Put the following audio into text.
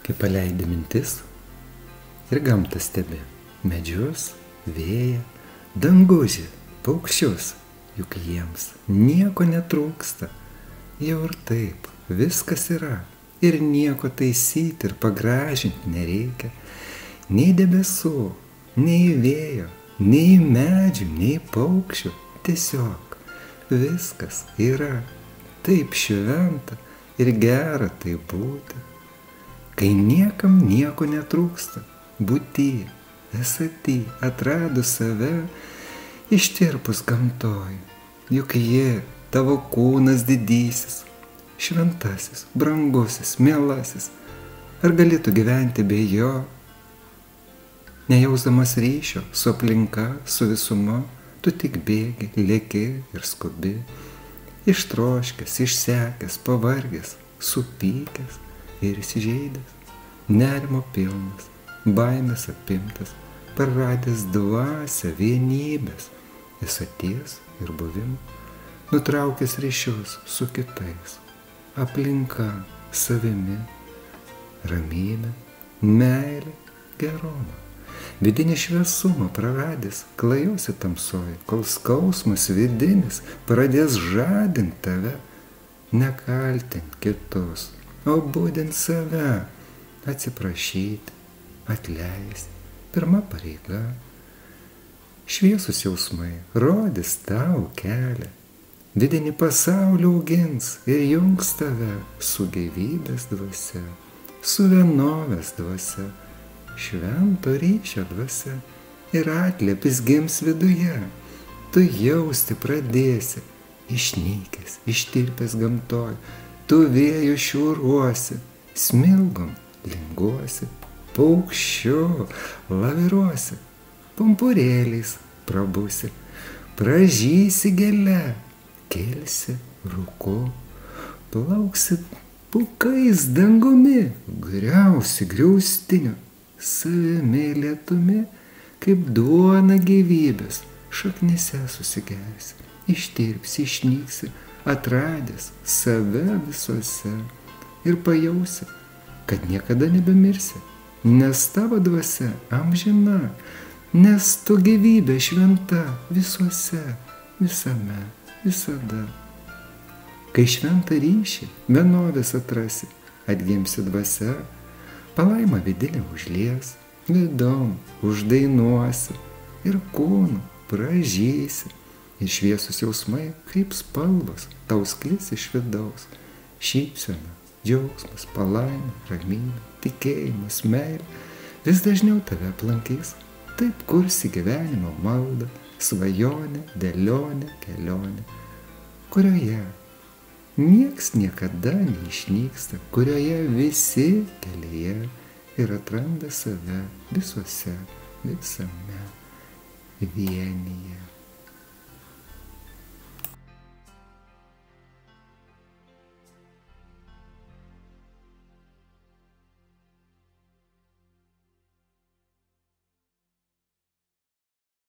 Kai paleidi mintis ir gamtą stebi, medžius, vėją, dangužį, paukščius, juk jiems nieko netrūksta. Jau ir taip viskas yra ir nieko taisyti ir pagražinti nereikia. Nei debesų, nei vėjo, nei medžių, nei paukščių. Tiesiog viskas yra. Taip šventa ir gera tai būti. Kai niekam nieko netrūksta, būty, esaty, atradus save, ištirpus gamtoj, juk ji tavo kūnas didysis, šventasis, brangusis, mielasis. Ar galėtų gyventi be jo? Nejausdamas ryšio su aplinka, su visuma, tu tik bėgi, lėki ir skubi, ištroškęs, išsekęs, pavargęs, supykęs ir įsižeidęs, nerimo pilnas, baimės apimtas, praradęs dvasią, vienybės, esaties ir buvimo, nutraukęs ryšius su kitais, aplinka, savimi, ramybė, meilė, gerumą, vidinį šviesumą praradęs, klajosi tamsoj, kol skausmas vidinis pradės žadint tave, nekaltint kitus, o būdint save, atsiprašyti, atleisti, pirma pareiga. Šviesus jausmai rodys tau kelią, vidinį pasaulį augins ir jungs tave su gyvybės dvasia, su vienovės dvasia, švento ryšio dvasia ir atlėpis gims viduje. Tu jausti pradėsi, išnykęs, ištirpęs gamtoj, tu vėjų šiuruosi, smilgom linguosi, paukščiu laviruosi, pumpurėliais prabusi, pražysi gėle, kelsi rūku, plauksi pūkais dangumi, griausi griaustiniu, savimi lietumi, kaip duona gyvybės, šaknyse susigersi, ištirpsi, išnyksi, atradęs save visuose ir pajausi, kad niekada nebemirsi, nes tavo dvasia amžina, nes tu gyvybė šventa visuose, visame, visada. Kai šventą ryšį, vienovės atrasi, atgimsi dvasia, palaima vidinė užlies, vidom uždainuosi ir kūnu pražysi. Ir šviesus jausmai, kaip spalvos, tau sklis iš vidaus. Šypsena, džiaugsmas, palaima, ramybė, tikėjimas, meilė vis dažniau tave aplankys. Taip kursi gyvenimo maldą, svajonę, dėlionę, kelionę, kurioje nieks niekada neišnyksta, kurioje visi kelyje ir atranda save visuose, visame vienyje.